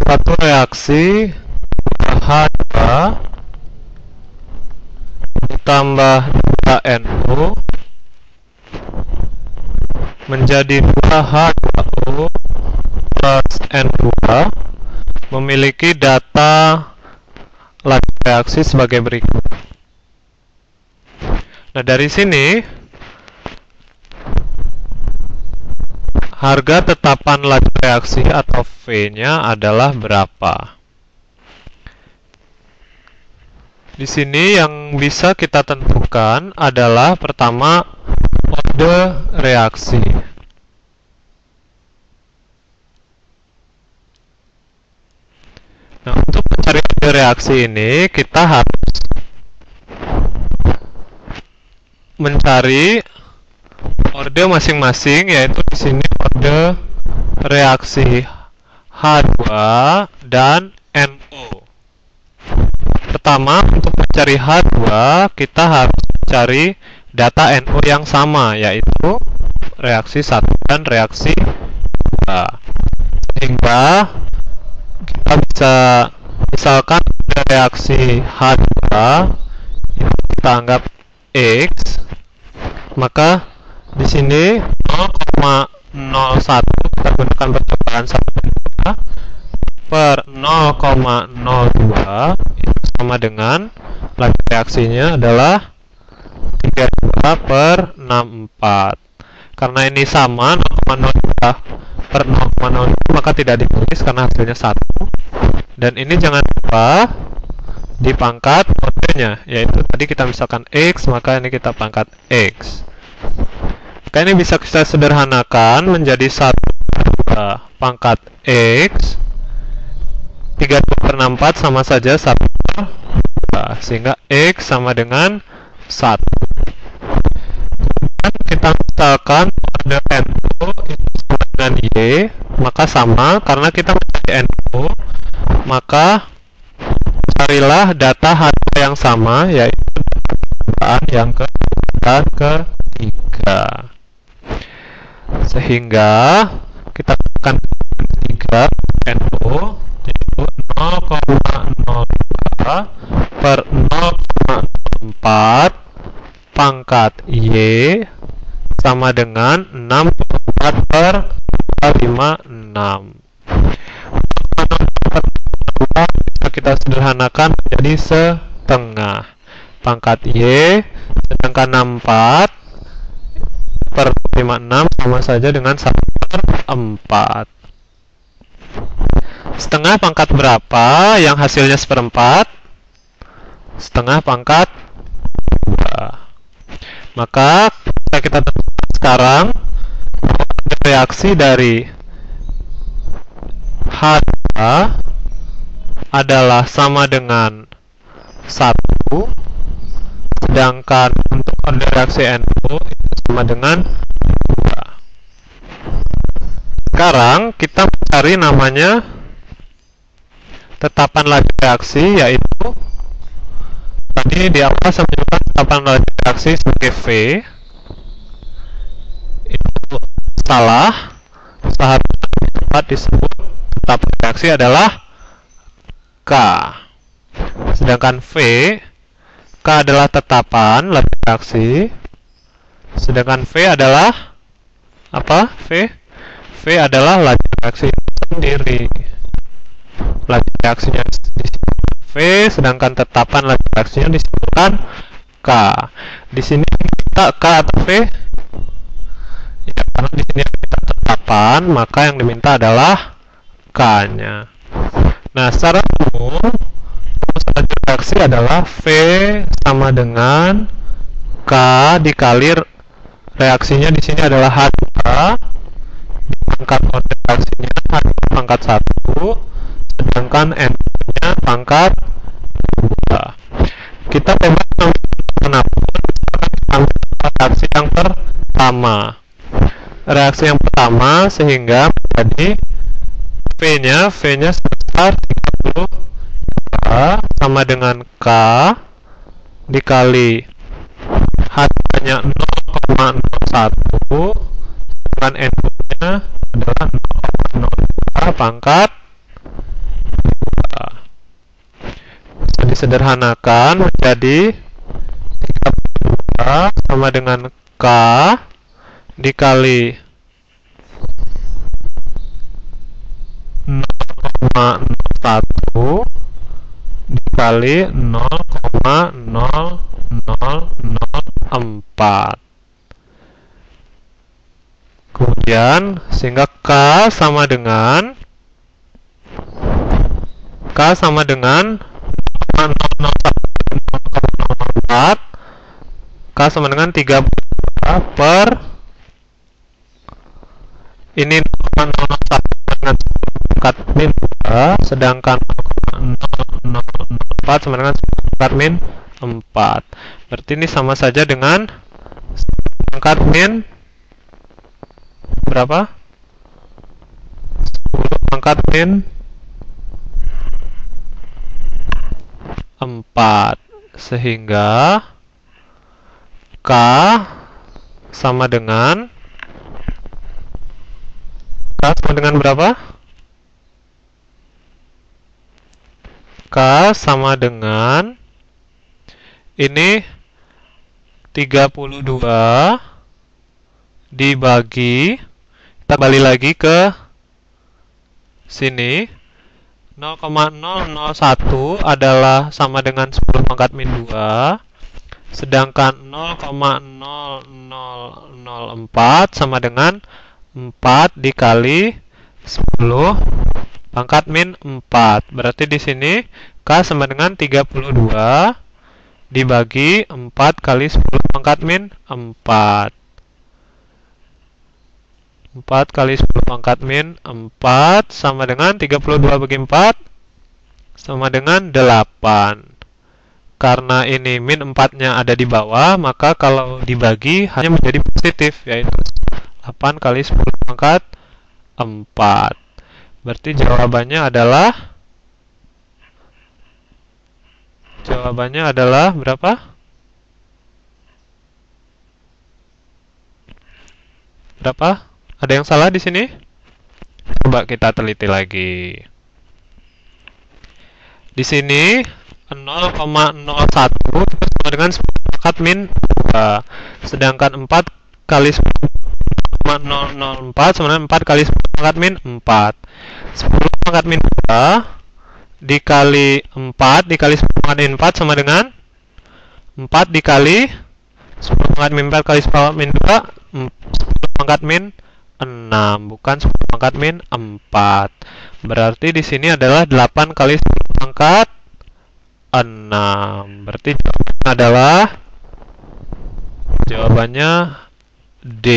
Suatu reaksi H2 ditambah 2NO menjadi 2H2O plus N2 memiliki data laju reaksi sebagai berikut. Nah, dari sini harga tetapan laju reaksi atau V-nya adalah berapa? Di sini yang bisa kita tentukan adalah pertama mode reaksi. Nah, untuk mencari mode reaksi ini kita harus mencari orde masing-masing, yaitu di sini orde reaksi H2 dan NO. Pertama, untuk mencari H2 kita harus mencari data NO yang sama, yaitu reaksi 1 dan reaksi 2. Sehingga kita bisa, misalkan ada reaksi H2 itu kita anggap X, maka di sini 0,01 kita gunakan percobaan 1 per 0,02 itu sama dengan laju reaksinya adalah 32 per 64. Karena ini sama 0,02 per 0,02 maka tidak ditulis karena hasilnya 1. Dan ini jangan lupa dipangkat kodenya, yaitu tadi kita misalkan X, maka ini kita pangkat X. Maka ini bisa kita sederhanakan menjadi 1 pangkat X 32 per 64 sama saja 1 per 2, sehingga X sama dengan 1. Dan kita misalkan pada NO itu sama dengan Y, maka sama, karena kita mencari NO, maka carilah data H2 yang sama, yaitu data yang ketiga. Sehingga kita akan 3 NO yaitu 0,02 per 0,04 pangkat Y sama dengan 64 per 256. Bisa kita sederhanakan menjadi setengah pangkat Y, sedangkan 64 per 56 sama saja dengan 1 per 4. Setengah pangkat berapa yang hasilnya seperempat? Setengah pangkat 2. Maka kita tentukan sekarang reaksi dari H2 adalah sama dengan 1, sedangkan untuk orde reaksi NO itu sama dengan 2. Sekarang kita mencari namanya tetapan laju reaksi, yaitu tadi di awal saya menyebutkan tetapan laju reaksi sebagai V. Itu salah, seharusnya tepat disebut tetapan reaksi adalah K. Sedangkan V, K adalah tetapan laju reaksi, sedangkan V adalah apa? V adalah laju reaksi sendiri. Laju reaksinya disebut V, sedangkan tetapan laju reaksinya disebutkan K. Di sini kita K atau V? Ya, karena di sini kita tetapan, maka yang diminta adalah K-nya. Nah, secara umum rumus laju reaksi adalah V sama dengan K dikali reaksinya di sini adalah H2 dipangkat orde reaksinya H2 pangkat 1, sedangkan N-nya pangkat 2. Kita bebas manapun, misalkan kita ambil reaksi yang pertama. Reaksi yang pertama sehingga menjadi V-nya sebesar 32 sama dengan K dikali H-nya 0,01, sedangkan N-nya adalah 0,02 pangkat disederhanakan menjadi 32 sama dengan K dikali 0,01 dikali 0,0004. Kemudian sehingga K sama dengan 0,004. K sama dengan 32 per ini 0,01 dengan pangkat min 2, sedangkan 0,004 sama dengan pangkat min 4. Berarti ini sama saja dengan pangkat min berapa? 10 pangkat min 4. Sehingga K sama dengan berapa? K sama dengan ini 32 dibagi, kita balik lagi ke sini, 0,001 adalah sama dengan 10 pangkat min 2, sedangkan 0,0004 sama dengan 4 dikali 10 pangkat min 4. Berarti di sini K sama dengan 32 dibagi 4 kali 10 pangkat min 4. 4 kali 10 pangkat min 4 sama dengan 32 bagi 4 sama dengan 8. Karena ini min 4-nya ada di bawah, maka kalau dibagi hanya menjadi positif, yaitu 8 kali 10 pangkat 4. Berarti jawabannya adalah berapa? Berapa? Ada yang salah di sini? Coba kita teliti lagi. Di sini 0,01 sama dengan 10 pangkat min 2. Sedangkan 4 kali 10,004 sama dengan 4 kali 10 pangkat min 4. 10 pangkat min 2 dikali 4 dikali 10 pangkat min 4 sama dengan 4 dikali 10 pangkat min 4 kali 10 pangkat min 2, 10 pangkat min 6, bukan 10 pangkat min 4. Berarti di sini adalah 8 kali 10 pangkat 6. Berarti jawabannya D.